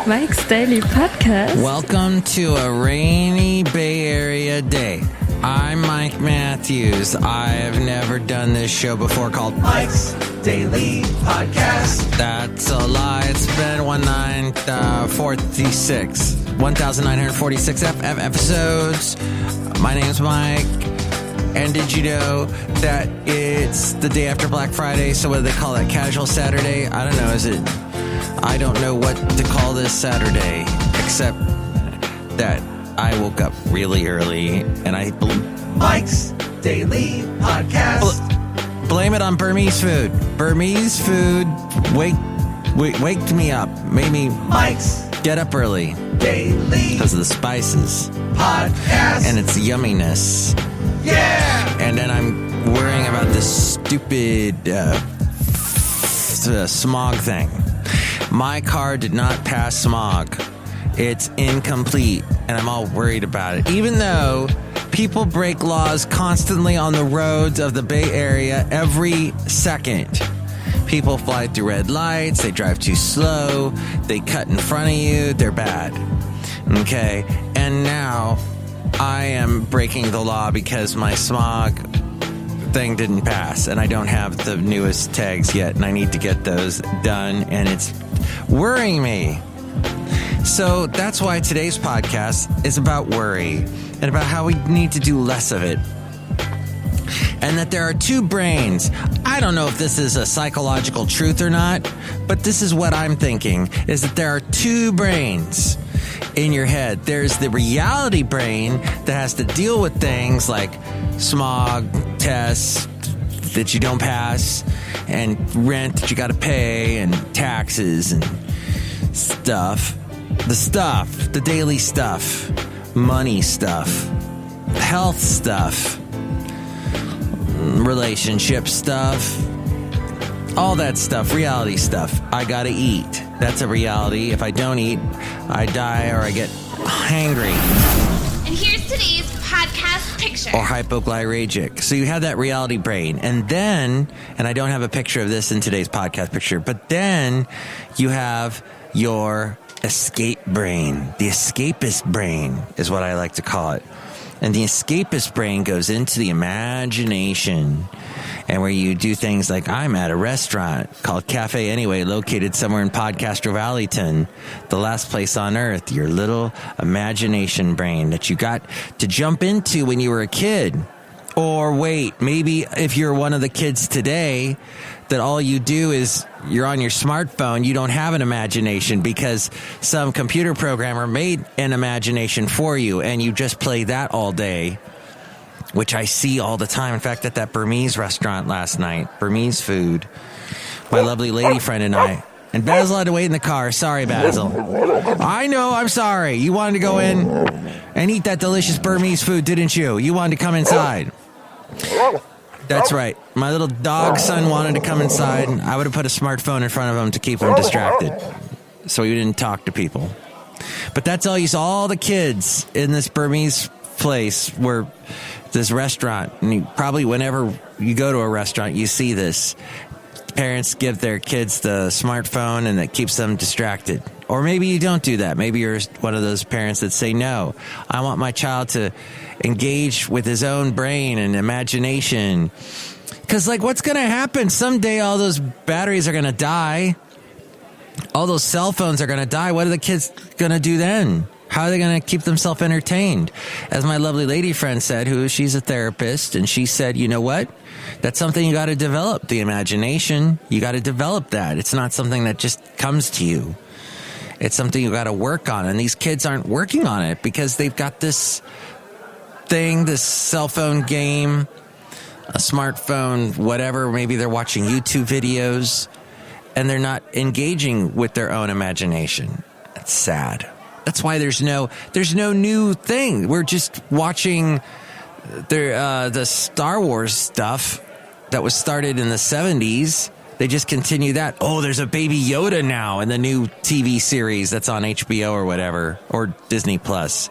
Mike's Daily Podcast. Welcome to a rainy Bay Area day. I'm Mike Matthews. I've never done this show before called Mike's Daily Podcast. That's a lie. It's been 1946 episodes. My name's Mike. And did you know that it's the day after Black Friday? So what do they call that? Casual Saturday? I don't know. I don't know what to call this Saturday, except that I woke up really early and I... Mike's Daily Podcast. Blame it on Burmese food. Burmese food waked me up. Made me... Mike's get up early. Daily. Because of the spices. Podcast. And its yumminess. Yeah! And then I'm worrying about this stupid smog thing. My car did not pass smog. It's incomplete, and I'm all worried about it. Even though people break laws constantly on the roads of the Bay Area every second. People fly through red lights, they drive too slow, they cut in front of you, they're bad. Okay, and now I am breaking the law because my smog thing didn't pass, and I don't have the newest tags yet, and I need to get those done, and it's worrying me. So that's why today's podcast is about worry and about how we need to do less of it. And that there are two brains. I don't know if this is a psychological truth or not, but this is what I'm thinking, is that there are two brains in your head. There's the reality brain that has to deal with things like smog, tests that you don't pass, and rent that you got to pay, and taxes and stuff. The daily stuff, money stuff, health stuff, relationship stuff, all that stuff, reality stuff. I got to eat. That's a reality. If I don't eat, I die or I get hangry. And here's today's podcast picture. Or hypoglycemic. So you have that reality brain. And then, and I don't have a picture of this in today's podcast picture, but then you have your escape brain. The escapist brain is what I like to call it. And the escapist brain goes into the imagination, and where you do things like, I'm at a restaurant called Cafe Anyway, located somewhere in Podcastro Valleyton, the last place on earth. Your little imagination brain that you got to jump into when you were a kid. Or wait, maybe if you're one of the kids today, that all you do is you're on your smartphone, you don't have an imagination because some computer programmer made an imagination for you, and you just play that all day, which I see all the time. In fact, at that Burmese restaurant last night, Burmese food, my lovely lady friend and I, and Basil had to wait in the car. Sorry, Basil. I know, I'm sorry. You wanted to go in and eat that delicious Burmese food, didn't you? You wanted to come inside. That's right. My little dog son wanted to come inside, and I would have put a smartphone in front of him to keep him distracted so he didn't talk to people. But that's all you saw. All the kids in this Burmese place were this restaurant, and you probably whenever you go to a restaurant, you see this. Parents give their kids the smartphone, and that keeps them distracted. Or maybe you don't do that. Maybe you're one of those parents that say, no, I want my child to engage with his own brain and imagination. Because, like, what's going to happen? Someday all those batteries are going to die. All those cell phones are going to die. What are the kids going to do then? How are they going to keep themselves entertained? As my lovely lady friend said, she's a therapist, and she said, you know what? That's something you got to develop, the imagination. You got to develop that. It's not something that just comes to you. It's something you got to work on. And these kids aren't working on it because they've got this thing, this cell phone game, a smartphone, whatever. Maybe they're watching YouTube videos, and they're not engaging with their own imagination. It's sad. That's why there's no new thing. We're just watching the Star Wars stuff that was started in the 70s. They just continue that. Oh, there's a baby Yoda now in the new TV series that's on HBO or whatever, or Disney Plus.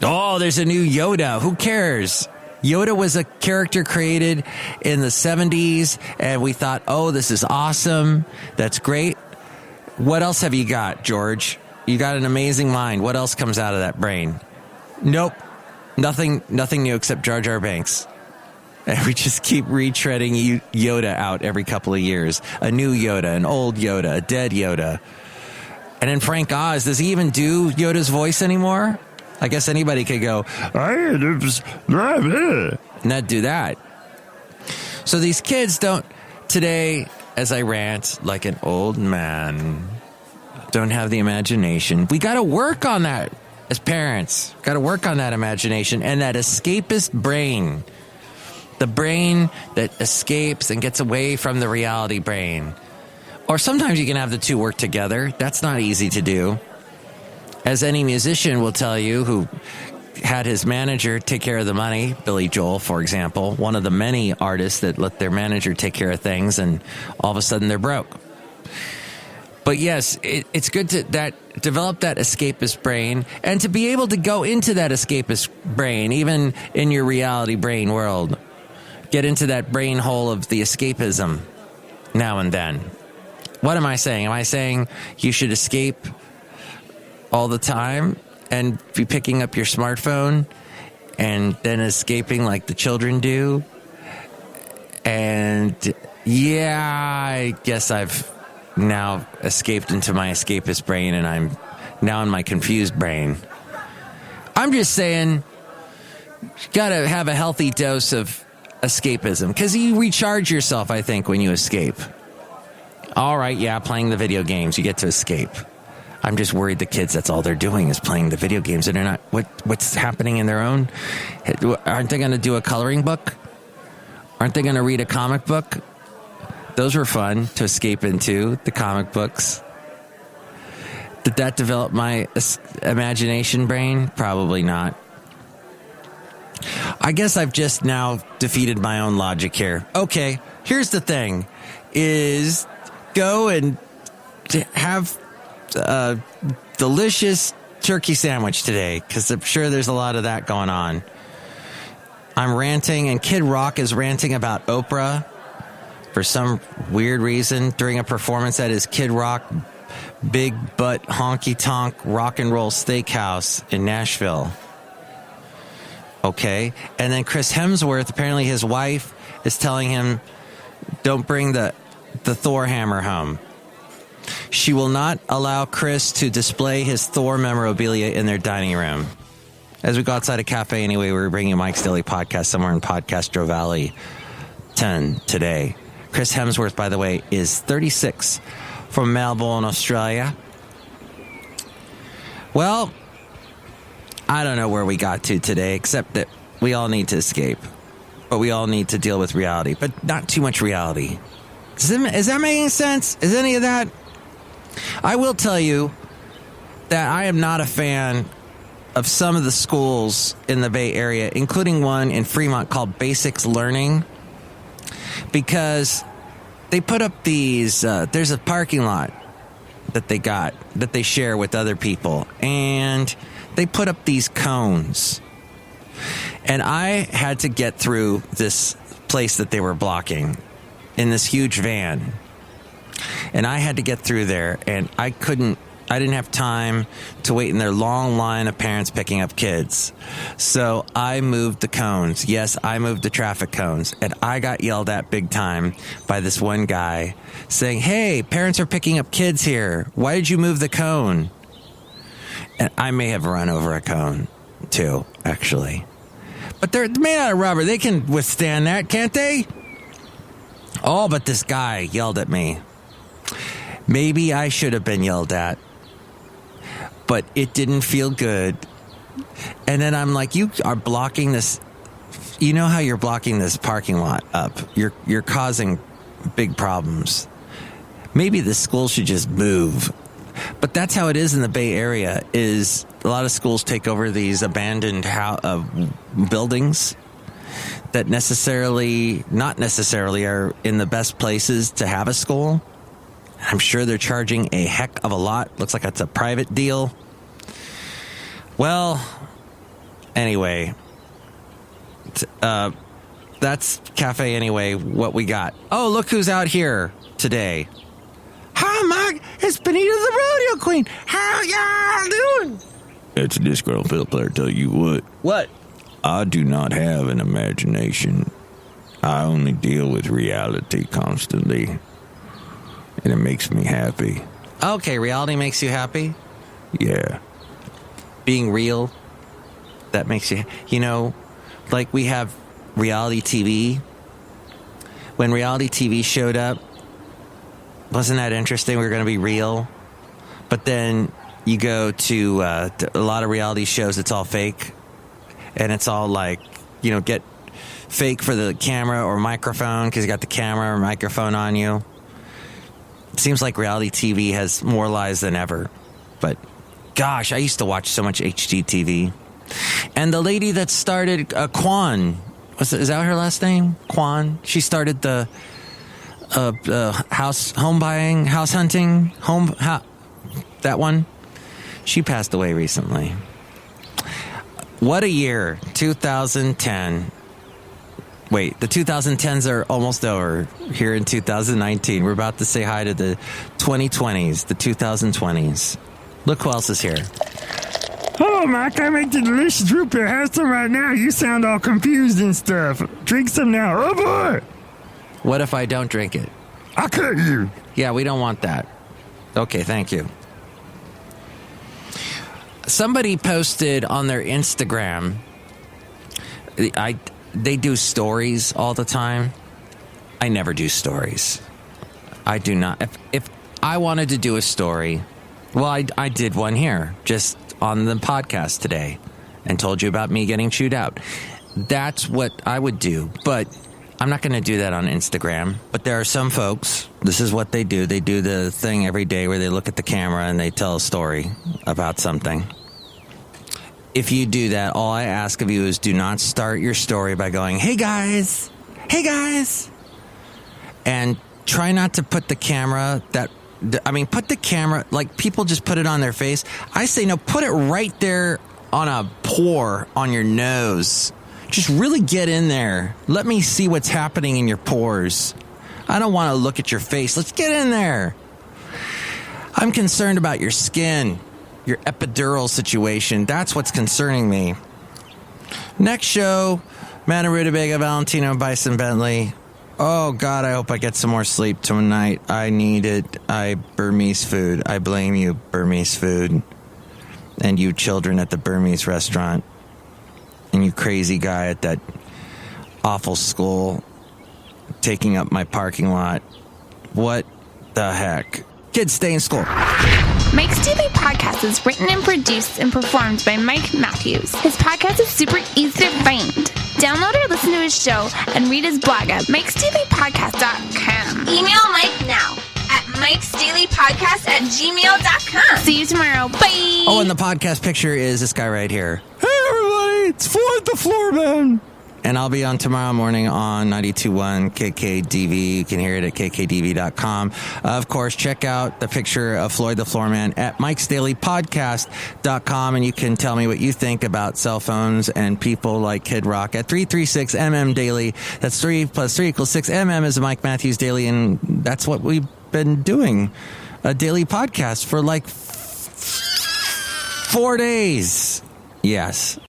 Oh, there's a new Yoda. Who cares? Yoda was a character created in the 70s, and we thought, oh, this is awesome. That's great. What else have you got, George? You got an amazing mind. What else comes out of that brain? Nope. Nothing new except Jar Jar Binks. And we just keep retreading Yoda out every couple of years. A new Yoda, an old Yoda, a dead Yoda. And then Frank Oz, does he even do Yoda's voice anymore? I guess anybody could go, not do that. So these kids don't, today, as I rant like an old man, don't have the imagination. We got to work on that as parents. Got to work on that imagination and that escapist brain. The brain that escapes and gets away from the reality brain. Or sometimes you can have the two work together. That's not easy to do. As any musician will tell you who had his manager take care of the money, Billy Joel, for example, one of the many artists that let their manager take care of things and all of a sudden they're broke. But yes, it's good to develop that escapist brain and to be able to go into that escapist brain, even in your reality brain world. Get into that brain hole of the escapism now and then. What am I saying? Am I saying you should escape all the time and be picking up your smartphone and then escaping like the children do? And yeah, I guess I've now escaped into my escapist brain and I'm now in my confused brain. I'm just saying, you gotta have a healthy dose of escapism because you recharge yourself, I think, when you escape. All right, yeah, playing the video games, you get to escape. I'm just worried the kids, that's all they're doing is playing the video games and they're not, what's happening in their own? Aren't they going to do a coloring book? Aren't they going to read a comic book? Those were fun to escape into, the comic books. Did that develop my imagination brain? Probably not. I guess I've just now defeated my own logic here. Okay, here's the thing, is go and have a delicious turkey sandwich today, because I'm sure there's a lot of that going on. I'm ranting, and Kid Rock is ranting about Oprah for some weird reason during a performance at his Kid Rock Big Butt Honky Tonk Rock and Roll Steakhouse in Nashville. Okay, and then Chris Hemsworth, apparently his wife is telling him, don't bring the Thor hammer home. She will not allow Chris to display his Thor memorabilia in their dining room. As we go outside a cafe anyway, we're bringing Mike's Daily Podcast somewhere in Podcastro Valley 10 today. Chris Hemsworth, by the way, is 36 from Melbourne, Australia. Well, I don't know where we got to today, except that we all need to escape. But we all need to deal with reality, but not too much reality. Is that making sense? Is any of that? I will tell you that I am not a fan of some of the schools in the Bay Area, including one in Fremont called Basics Learning, because they put up these, there's a parking lot that they share with other people, and they put up these cones. And I had to get through this place that they were blocking in this huge van. And I had to get through there, and I didn't have time to wait in their long line of parents picking up kids. So I moved the cones. Yes, I moved the traffic cones. And I got yelled at big time by this one guy saying, hey, parents are picking up kids here. Why did you move the cone? And I may have run over a cone, too, actually. But they're made out of rubber. They can withstand that, can't they? Oh, but this guy yelled at me. Maybe I should have been yelled at. But it didn't feel good. And then I'm like, you are blocking this. You know how you're blocking this parking lot up. You're causing big problems. Maybe the school should just move. But that's how it is in the Bay Area, is a lot of schools take over these abandoned buildings that not necessarily are in the best places to have a school. I'm sure they're charging a heck of a lot. Looks like it's a private deal. Well, anyway, That's Cafe Anyway, what we got. Oh, look who's out here today. Hi, Mike. It's Benita the Rodeo Queen. How y'all doing? It's a disgruntled fiddle player, tell you what. What? I do not have an imagination. I only deal with reality constantly. And it makes me happy. Okay, reality makes you happy? Yeah. Being real, that makes you... You know, like we have reality TV. When reality TV showed up, wasn't that interesting? We were going to be real. But then you go to a lot of reality shows, it's all fake. And it's all like, you know, get fake for the camera or microphone because you got the camera or microphone on you. It seems like reality TV has more lies than ever. But gosh, I used to watch so much HGTV. And the lady that started Kwan, is that her last name? Kwan. She started the home buying, house hunting, that one. She passed away recently. What a year, 2010. Wait, the 2010s are almost over here in 2019. We're about to say hi to the 2020s, the 2020s. Look who else is here. Hello, Mike. I make the delicious root beer. Have some right now. You sound all confused and stuff. Drink some now. Oh, boy. What if I don't drink it? I'll cut you. Yeah, we don't want that. Okay, thank you. Somebody posted on their Instagram, they do stories all the time. I never do stories. I do not. If I wanted to do a story, well, I did one here just on the podcast today and told you about me getting chewed out. That's what I would do, but I'm not going to do that on Instagram. But there are some folks, this is what they do. They do the thing every day where they look at the camera and they tell a story about something. If you do that, all I ask of you is do not start your story by going, hey guys, and try not to put the camera put the camera, like people just put it on their face. I say, no, put it right there on a pore on your nose. Just really get in there. Let me see what's happening in your pores. I don't want to look at your face. Let's get in there. I'm concerned about your skin, your epidural situation. That's what's concerning me. Next show, Mana Rutabaga, Valentino, Bison Bentley. Oh, God, I hope I get some more sleep tonight. I need it. Burmese food. I blame you, Burmese food. And you children at the Burmese restaurant. And you crazy guy at that awful school taking up my parking lot. What the heck? Kids, stay in school. Mike's Daily Podcast is written and produced and performed by Mike Matthews. His podcast is super easy to find. Download or listen to his show and read his blog at MikesDailyPodcast.com. Email Mike now at MikesDailyPodcast@gmail.com. See you tomorrow. Bye. Oh, and the podcast picture is this guy right here. Hey, everybody. It's Floyd the Floor Man. And I'll be on tomorrow morning on 92.1 KKDV. You can hear it at kkdv.com. Of course, check out the picture of Floyd the Floor Man at MikesDailyPodcast.com. And you can tell me what you think about cell phones and people like Kid Rock at 336MM Daily. That's 3 plus 3 equals 6. MM is Mike Matthews Daily. And that's what we've been doing. A daily podcast for like 4 days. Yes.